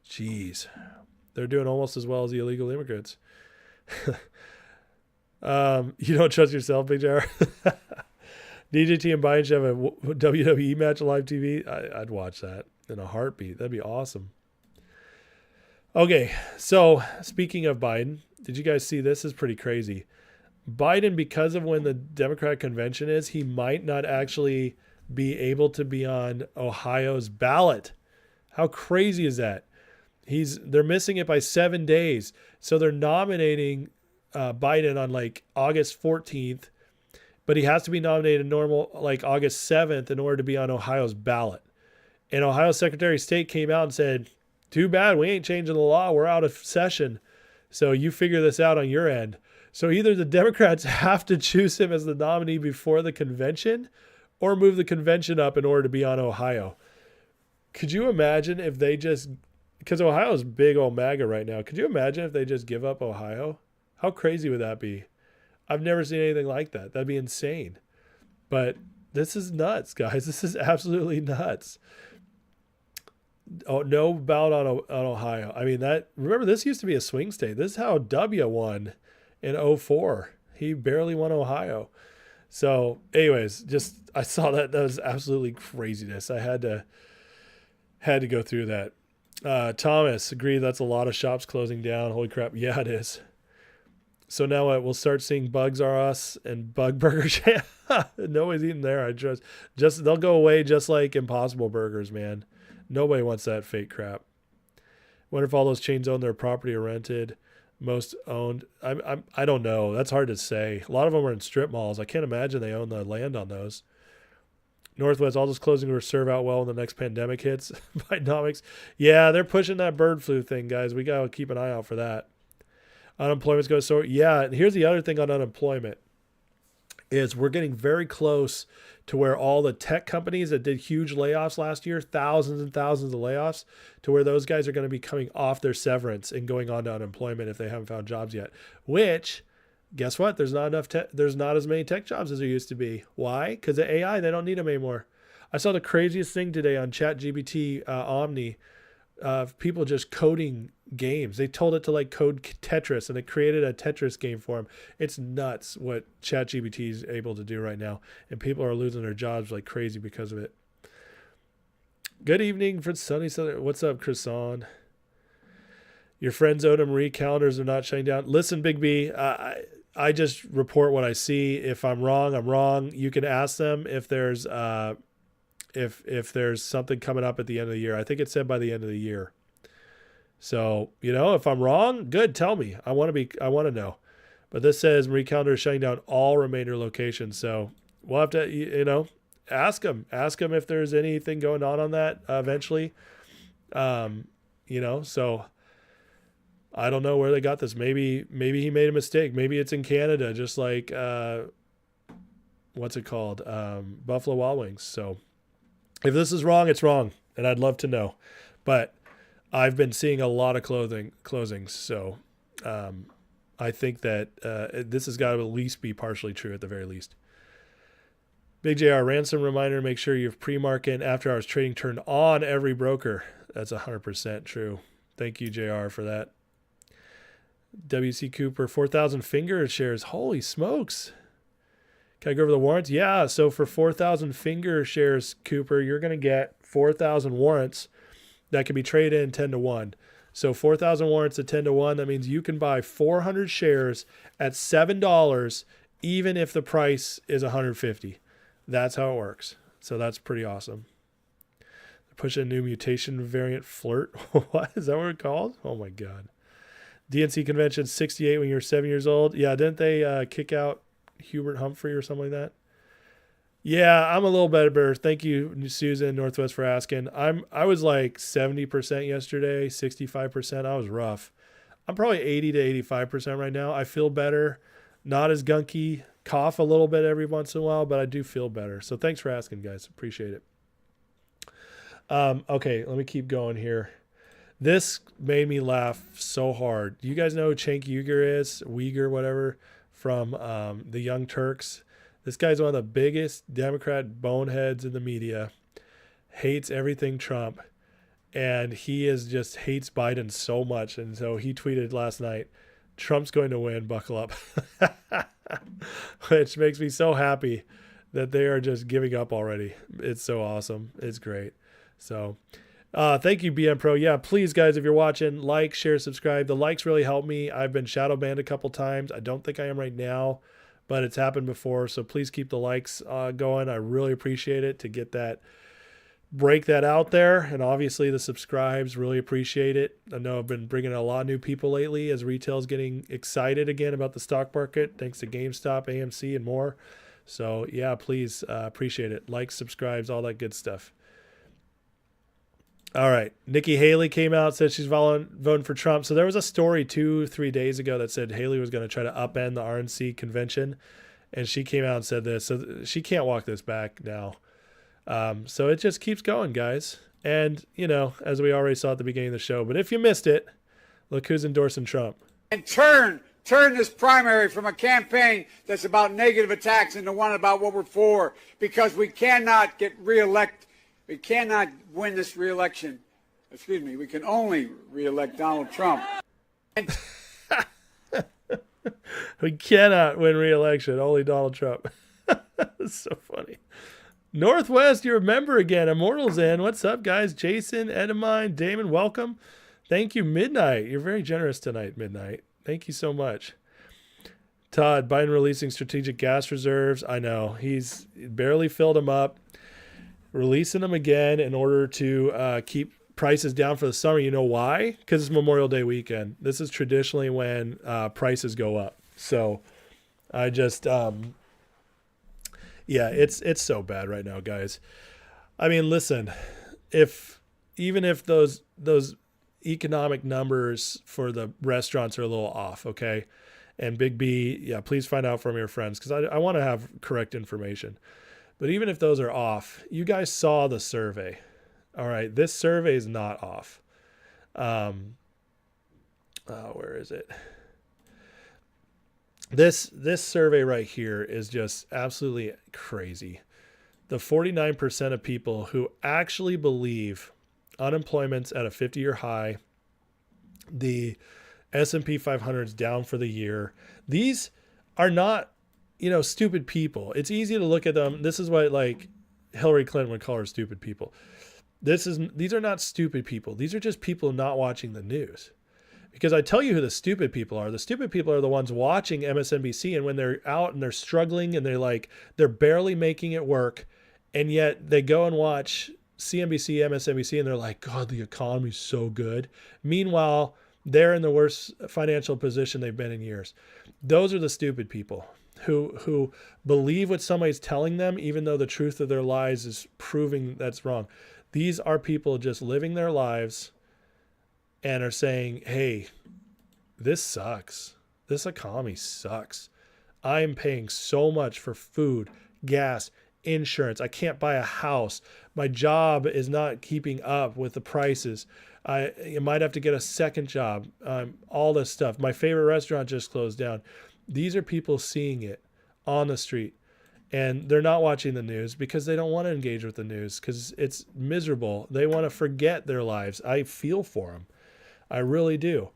Jeez. They're doing almost as well as the illegal immigrants. You don't trust yourself, Big Jar? DJT and Biden should have a WWE match on live TV. I'd watch that in a heartbeat. That'd be awesome. Okay, so speaking of Biden, did you guys see this? This is pretty crazy. Biden, because of when the Democratic convention is, he might not actually be able to be on Ohio's ballot. How crazy is that? They're missing it by 7 days. So they're nominating Biden on like August 14th, but he has to be nominated like August 7th in order to be on Ohio's ballot. And Ohio's Secretary of State came out and said, too bad, we ain't changing the law. We're out of session. So you figure this out on your end. So either the Democrats have to choose him as the nominee before the convention or move the convention up in order to be on Ohio. Could you imagine if they just, because Ohio's big old MAGA right now, could you imagine if they just give up Ohio? How crazy would that be? I've never seen anything like that. That'd be insane. But this is nuts, guys. This is absolutely nuts. Oh, no ballot on Ohio. I mean, remember, this used to be a swing state. This is how W won in 04. He barely won Ohio. So anyways, I saw that. That was absolutely craziness. I had to go through that. Thomas agreed. That's a lot of shops closing down. Holy crap. Yeah, it is. So now what? We'll start seeing Bugs R Us and Bug Burgers. Nobody's eating there. I just they'll go away just like Impossible Burgers, man. Nobody wants that fake crap. Wonder if all those chains own their property or rented. Most owned. I don't know. That's hard to say. A lot of them are in strip malls. I can't imagine they own the land on those. Northwest, all this closing will serve out well when the next pandemic hits. Bidenomics. Yeah, they're pushing that bird flu thing, guys. We got to keep an eye out for that. Unemployment's going to soar. Yeah, and here's the other thing on unemployment is we're getting very close to where all the tech companies that did huge layoffs last year, thousands and thousands of layoffs, to where those guys are going to be coming off their severance and going on to unemployment if they haven't found jobs yet. Which, guess what? There's not as many tech jobs as there used to be. Why? Because of AI, they don't need them anymore. I saw the craziest thing today on ChatGPT Omni of people just coding games. They told it to like code Tetris and it created a Tetris game for them. It's nuts what ChatGPT is able to do right now. And people are losing their jobs like crazy because of it. Good evening for sunny Southern. What's up, Chrison? Your friends Odom Marie calendars are not shutting down. Listen, Big B, I just report what I see. If I'm wrong, I'm wrong. You can ask them if there's if there's something coming up at the end of the year. I think it said by the end of the year. So, if I'm wrong, good, tell me. I want to know. But this says Marie calendar is shutting down all remainder locations. So we'll have to, ask them if there's anything going on that eventually. So I don't know where they got this. Maybe he made a mistake. Maybe it's in Canada, just like, what's it called? Buffalo Wild Wings. So if this is wrong, it's wrong. And I'd love to know, but I've been seeing a lot of closings. So, I think that, this has got to at least be partially true at the very least. Big JR ransom reminder, make sure you have pre-market and after hours trading turned on every broker. That's 100% true. Thank you, JR, for that. WC Cooper, 4,000 finger shares. Holy smokes. Can I go over the warrants? Yeah, so for 4,000 finger shares, Cooper, you're going to get 4,000 warrants that can be traded in 10 to 1. So 4,000 warrants at 10 to 1, that means you can buy 400 shares at $7 even if the price is $150. That's how it works. So that's pretty awesome. Push a new mutation variant flirt. What is that what it's called? Oh my God. DNC convention 68 when you were 7 years old. Yeah, didn't they kick out Hubert Humphrey or something like that? Yeah, I'm a little better. Thank you, Susan Northwest, for asking. I was like 70% yesterday, 65%. I was rough. I'm probably 80 to 85% right now. I feel better. Not as gunky. Cough a little bit every once in a while, but I do feel better. So thanks for asking, guys. Appreciate it. Okay, let me keep going here. This made me laugh so hard. You guys know who Cenk Uygur, whatever, from the Young Turks. This guy's one of the biggest Democrat boneheads in the media. Hates everything Trump. And he just hates Biden so much. And so he tweeted last night, Trump's going to win, buckle up. Which makes me so happy that they are just giving up already. It's so awesome. It's great. So thank you, BM Pro. Yeah, please, guys, if you're watching, like, share, subscribe. The likes really help me. I've been shadow banned a couple times. I don't think I am right now, but it's happened before. So please keep the likes going. I really appreciate it to get that, break that out there. And obviously the subscribes, really appreciate it. I know I've been bringing a lot of new people lately as retail's getting excited again about the stock market, thanks to GameStop, AMC, and more. So yeah, please appreciate it. Likes, subscribes, all that good stuff. All right. Nikki Haley came out, said she's voting for Trump. So there was a story 2-3 days ago that said Haley was going to try to upend the RNC convention. And she came out and said this. So she can't walk this back now. So it just keeps going, guys. And, as we already saw at the beginning of the show. But if you missed it, look who's endorsing Trump. And turn this primary from a campaign that's about negative attacks into one about what we're for, because we cannot get reelected. We cannot win this reelection. Excuse me. We can only reelect Donald Trump. We cannot win reelection. Only Donald Trump. That's so funny. Northwest, you're a member again. Immortals in. What's up, guys? Jason, Edamine, Damon, welcome. Thank you, Midnight. You're very generous tonight, Midnight. Thank you so much. Todd, Biden releasing strategic gas reserves. I know. He's barely filled them up. Releasing them again in order to keep prices down for the summer. You know why? Because it's Memorial Day weekend. This is traditionally when prices go up. So I just, yeah, it's so bad right now, guys. I mean, listen, even if those economic numbers for the restaurants are a little off, okay? And Big B, yeah, please find out from your friends, because I want to have correct information. But even if those are off, you guys saw the survey. All right, this survey is not off. Where is it? This survey right here is just absolutely crazy. The 49% of people who actually believe unemployment's at a 50-year high, the S&P 500 is down for the year. These are not, stupid people. It's easy to look at them. This is what Hillary Clinton would call her stupid people. These are not stupid people. These are just people not watching the news. Because I tell you who the stupid people are. The stupid people are the ones watching MSNBC, and when they're out and they're struggling and they're barely making it work, and yet they go and watch CNBC, MSNBC, and they're like, God, the economy's so good. Meanwhile, they're in the worst financial position they've been in years. Those are the stupid people who believe what somebody's telling them, even though the truth of their lies is proving that's wrong. These are people just living their lives and are saying, hey, this sucks. This economy sucks. I'm paying so much for food, gas, insurance. I can't buy a house. My job is not keeping up with the prices. I might have to get a second job. All this stuff. My favorite restaurant just closed down. These are people seeing it on the street, and they're not watching the news because they don't want to engage with the news because it's miserable. They want to forget their lives. I feel for them. I really do.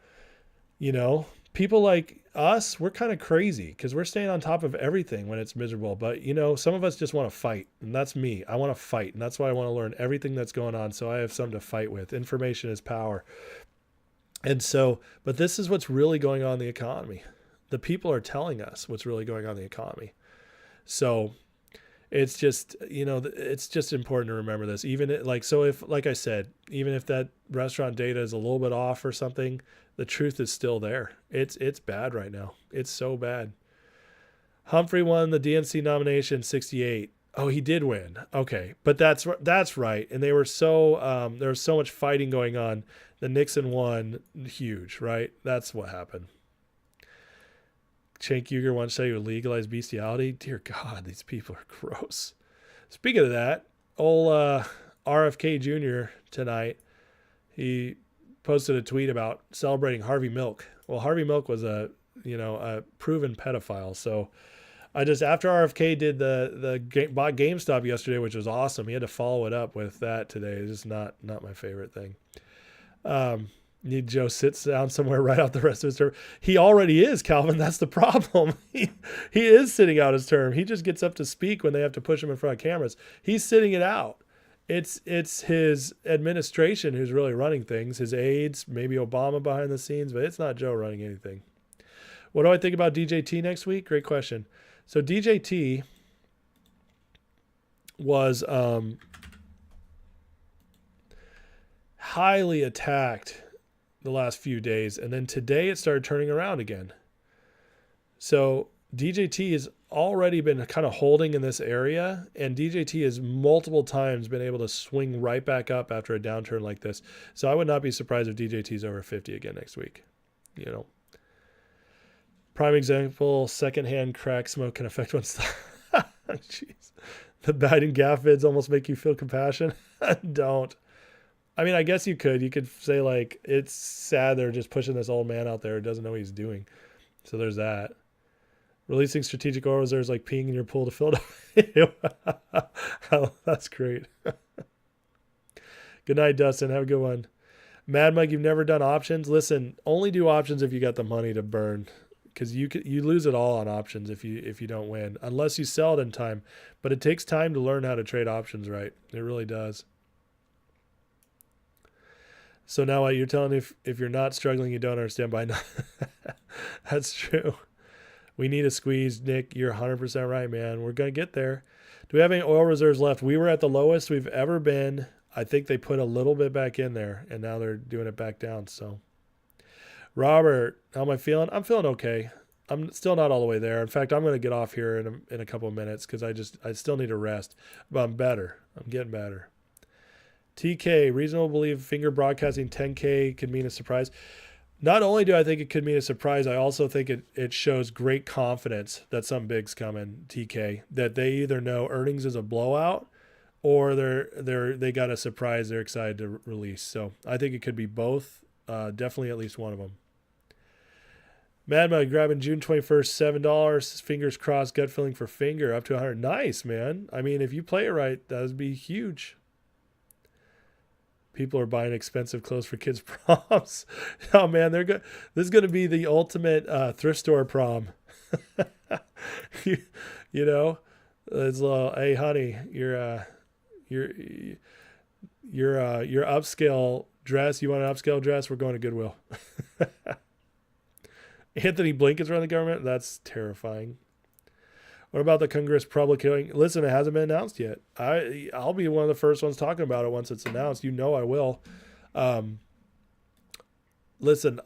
You know, people like us, we're kind of crazy because we're staying on top of everything when it's miserable. But, you know, some of us just want to fight, and that's me. I want to fight, and that's why I want to learn everything that's going on so I have something to fight with. Information is power. And so, but this is what's really going on in the economy. The people are telling us what's really going on in the economy. So it's just, you know, it's just important to remember this. So if, like I said, even if that restaurant data is a little bit off or something, the truth is still there. It's bad right now. It's so bad. Humphrey won the DNC nomination 68. Oh, he did win. Okay. But that's right. And they were so, there was so much fighting going on. The Nixon won huge, right? That's what happened. Cenk Uygur once said he would legalize bestiality. Dear God, these people are gross. Speaking of that, old RFK Jr. tonight, he posted a tweet about celebrating Harvey Milk. Well, Harvey Milk was a proven pedophile. So after RFK did bought GameStop yesterday, which was awesome. He had to follow it up with that today. It's just not my favorite thing. Need Joe sits down somewhere right out the rest of his term. He already is, Calvin. That's the problem. He is sitting out his term. He just gets up to speak when they have to push him in front of cameras. He's sitting it out. It's his administration who's really running things, his aides, maybe Obama behind the scenes, but it's not Joe running anything. What do I think about DJT next week? Great question. So DJT was highly attacked the last few days, and then today it started turning around again. So DJT has already been kind of holding in this area, and DJT has multiple times been able to swing right back up after a downturn like this. So I would not be surprised if DJT is over 50 again next week. You know, prime example, secondhand crack smoke can affect one's jeez. The Biden gaffe vids almost make you feel compassion. Don't. I mean, I guess you could say like, it's sad they're just pushing this old man out there who doesn't know what he's doing. So there's that. Releasing strategic oil reserves like peeing in your pool to fill it up. Oh, that's great. Good night, Dustin. Have a good one. Mad Mike, you've never done options? Listen, only do options if you got the money to burn, because you lose it all on options if you don't win, unless you sell it in time. But it takes time to learn how to trade options right. It really does. So now you're telling me if you're not struggling, you don't understand by now. That's true. We need a squeeze. Nick, you're 100% right, man. We're going to get there. Do we have any oil reserves left? We were at the lowest we've ever been. I think they put a little bit back in there, and now they're doing it back down. So, Robert, how am I feeling? I'm feeling okay. I'm still not all the way there. In fact, I'm going to get off here in a couple of minutes because I still need to rest. But I'm better. I'm getting better. TK, reasonable to believe finger broadcasting 10K could mean a surprise. Not only do I think it could mean a surprise, I also think it shows great confidence that some big's coming, TK, that they either know earnings is a blowout or they got a surprise they're excited to release. So I think it could be both, definitely at least one of them. Madma grabbing June 21st, $7. Fingers crossed, gut feeling for finger up to 100. Nice, man. I mean, if you play it right, that would be huge. People are buying expensive clothes for kids' proms. Oh man, this is going to be the ultimate thrift store prom. you know, it's hey honey, your upscale Dress, you want an upscale dress? We're going to Goodwill. Anthony Blinken's running the government? That's terrifying. What about the Congress public hearing? Listen, it hasn't been announced yet. I'll be one of the first ones talking about it once it's announced. You know I will. Listen,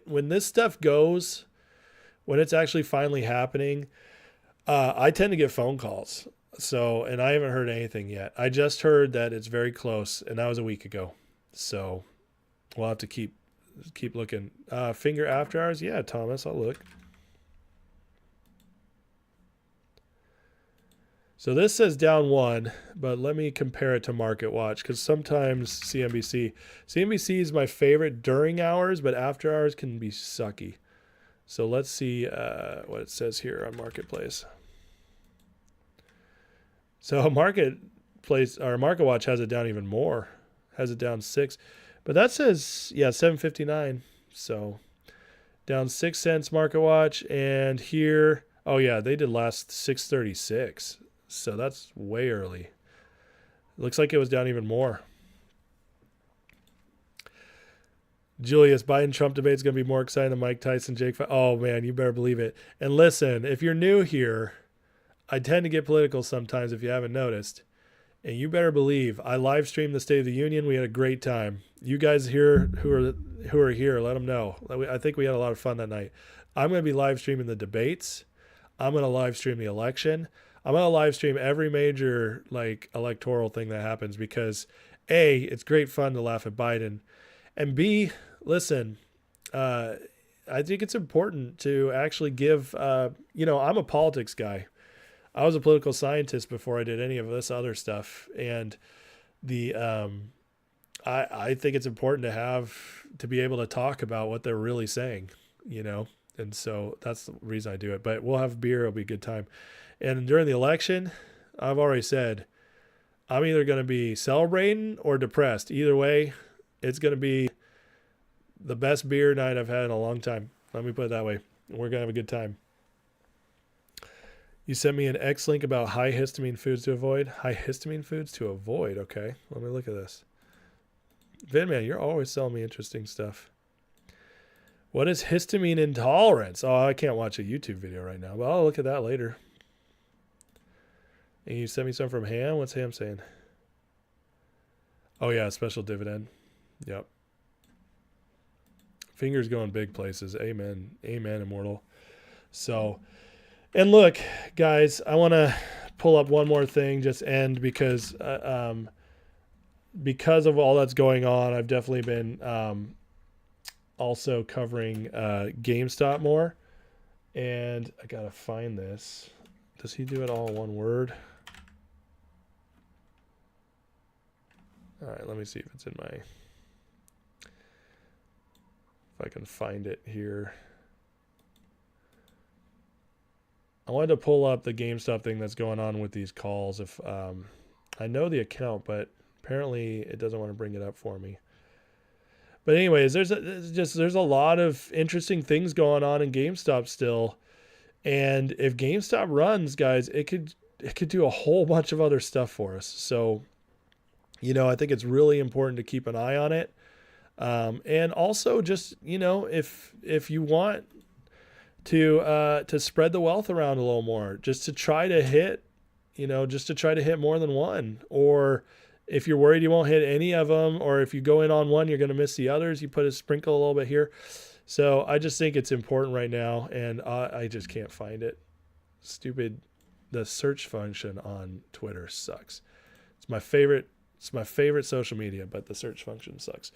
when this stuff goes, when it's actually finally happening, I tend to get phone calls. So, and I haven't heard anything yet. I just heard that it's very close, and that was a week ago. So we'll have to keep looking. Finger after hours? Yeah, Thomas, I'll look. So this says down 1, but let me compare it to Market Watch because sometimes CNBC is my favorite during hours, but after hours can be sucky. So let's see what it says here on Marketplace. So Marketplace or Market Watch has it down even more, has it down 6, but that says 7.59. So down 6 cents Market Watch, and here, oh yeah, they did last 6.36. So that's way early. Looks like it was down even more. Julius, Biden-Trump debate is going to be more exciting than Mike Tyson, Jake. Oh, man, you better believe it. And listen, if you're new here, I tend to get political sometimes if you haven't noticed. And you better believe I live streamed the State of the Union. We had a great time. You guys here who are here, let them know. I think we had a lot of fun that night. I'm going to be live streaming the debates. I'm going to live stream the election. I'm going to live stream every major electoral thing that happens because A, it's great fun to laugh at Biden, and B, listen, I think it's important to actually give, I'm a politics guy. I was a political scientist before I did any of this other stuff. And I think it's important to be able to talk about what they're really saying, and so that's the reason I do it, but we'll have beer. It'll be a good time. And during the election, I've already said, I'm either going to be celebrating or depressed. Either way, it's going to be the best beer night I've had in a long time. Let me put it that way. We're going to have a good time. You sent me an X link about high histamine foods to avoid. High histamine foods to avoid. Okay, let me look at this. Vinman, you're always selling me interesting stuff. What is histamine intolerance? Oh, I can't watch a YouTube video right now, but I'll look at that later. And you sent me some from Ham? What's Ham saying? Oh, yeah, special dividend. Yep. Fingers going big places. Amen. Amen, immortal. So, and look, guys, I want to pull up one more thing, just end because of all that's going on. I've definitely been also covering GameStop more. And I got to find this. Does he do it all in one word? All right, let me see if it's in my, if I can find it here. I wanted to pull up the GameStop thing that's going on with these calls. If I know the account, but apparently it doesn't want to bring it up for me. But anyways, there's a lot of interesting things going on in GameStop still. And if GameStop runs, guys, it could do a whole bunch of other stuff for us. So, I think it's really important to keep an eye on it. And also just, if you want to spread the wealth around a little more, just to try to hit more than one. Or if you're worried you won't hit any of them, or if you go in on one, you're going to miss the others, you put a sprinkle a little bit here. So I just think it's important right now, and I just can't find it. Stupid. The search function on Twitter sucks. It's my favorite social media, but the search function sucks.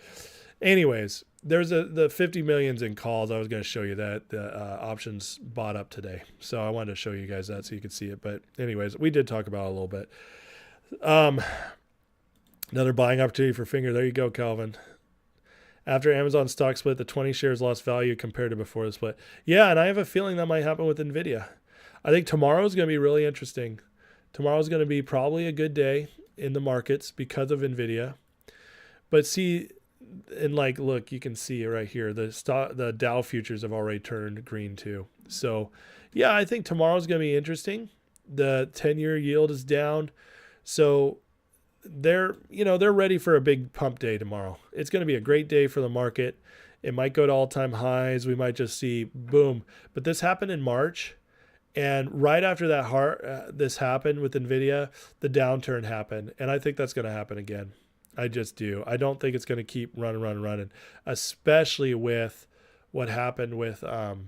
Anyways, there's the 50 millions in calls. I was going to show you that the options bought up today. So I wanted to show you guys that so you could see it. But anyways, we did talk about it a little bit. Another buying opportunity for Finger. There you go, Calvin. After Amazon stock split, the 20 shares lost value compared to before the split. Yeah, and I have a feeling that might happen with Nvidia. I think tomorrow's going to be really interesting. Tomorrow's going to be probably a good day in the markets because of Nvidia. But see, and look, you can see it right here. The Dow futures have already turned green too. So, yeah, I think tomorrow's going to be interesting. The 10-year yield is down. So they're ready for a big pump day tomorrow. It's going to be a great day for the market. It might go to all-time highs. We might just see boom. But this happened in March, and right after that this happened with Nvidia, the downturn happened, and I think that's going to happen again. I just do. I don't think it's going to keep running, especially with what happened with the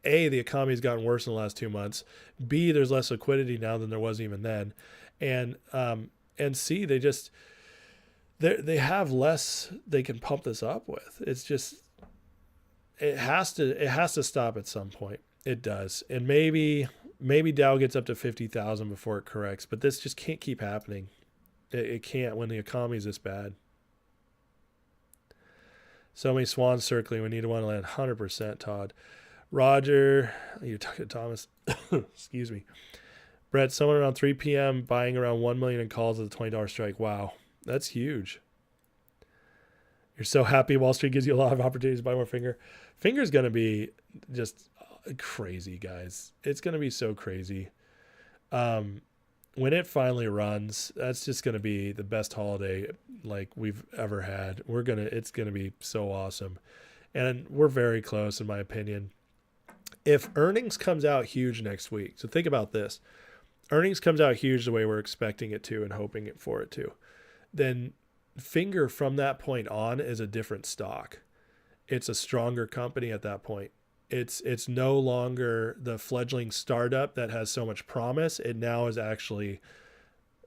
economy's gotten worse in the last 2 months. B, there's less liquidity now than there was even then, and C, they have less they can pump this up with. It's just it has to stop at some point. It does, and maybe Dow gets up to 50,000 before it corrects, but this just can't keep happening. It can't when the economy is this bad. So many swans circling. We need to want to land 100%, Todd. Roger, you're talking to Thomas. Excuse me. Brett, someone around 3 p.m. buying around 1 million in calls at the $20 strike. Wow, that's huge. You're so happy Wall Street gives you a lot of opportunities to buy more Finger. Finger's going to be just crazy, guys. It's going to be so crazy. When it finally runs, that's just going to be the best holiday like we've ever had. It's going to be so awesome. And we're very close, in my opinion. If earnings comes out huge next week, so think about this. Earnings comes out huge the way we're expecting it to and hoping for it to, then Finger from that point on is a different stock. It's a stronger company at that point. It's no longer the fledgling startup that has so much promise. It now is actually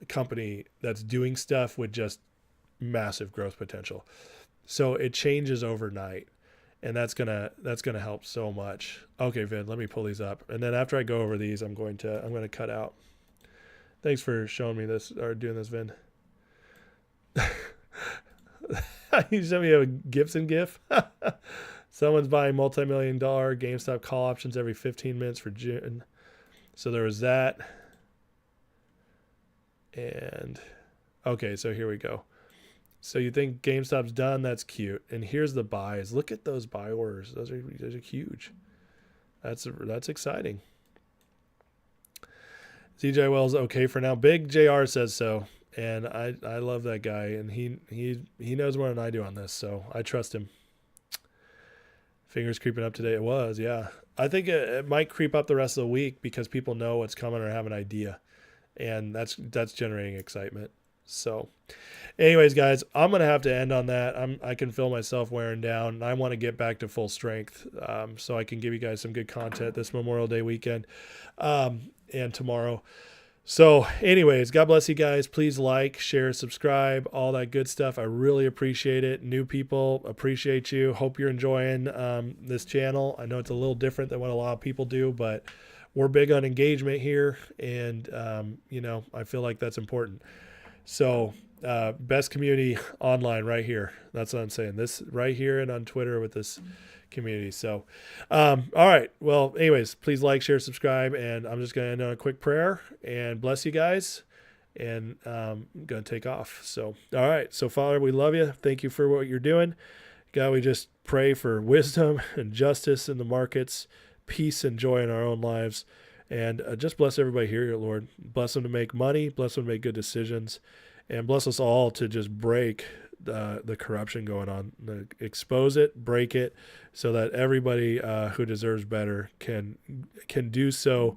a company that's doing stuff with just massive growth potential. So it changes overnight, and that's gonna help so much. Okay, Vin, let me pull these up, and then after I go over these, I'm going to cut out. Thanks for showing me this or doing this, Vin. You sent me a Gibson GIF. Someone's buying multi-million-dollar GameStop call options every 15 minutes for June. So there was that. And okay, so here we go. So you think GameStop's done? That's cute. And here's the buys. Look at those buy orders. Those are huge. That's exciting. ZJYL's okay for now. Big JR says so. And I love that guy, and he knows more than I do on this, so I trust him. Fingers creeping up today. It was, yeah. I think it might creep up the rest of the week because people know what's coming or have an idea, and that's generating excitement. So, anyways, guys, I'm gonna have to end on that. I can feel myself wearing down, and I want to get back to full strength, so I can give you guys some good content this Memorial Day weekend, and tomorrow. So anyways, God bless you guys. Please like, share, subscribe, all that good stuff. I really appreciate it. New people, appreciate you. Hope you're enjoying this channel. I know it's a little different than what a lot of people do, but we're big on engagement here. And, I feel like that's important. So best community online right here. That's what I'm saying. This right here and on Twitter with this community. So, all right. Well, anyways, please like, share, subscribe, and I'm just going to end on a quick prayer and bless you guys, and I'm going to take off. So, all right. So, Father, we love you. Thank you for what you're doing. God, we just pray for wisdom and justice in the markets, peace and joy in our own lives, and just bless everybody here, Lord. Bless them to make money, bless them to make good decisions, and bless us all to just break the corruption going on, expose it, break it, so that everybody who deserves better can do so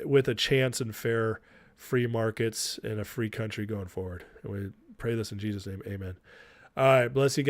with a chance and fair free markets and a free country going forward. And we pray this in Jesus' name. Amen. All right. Bless you guys.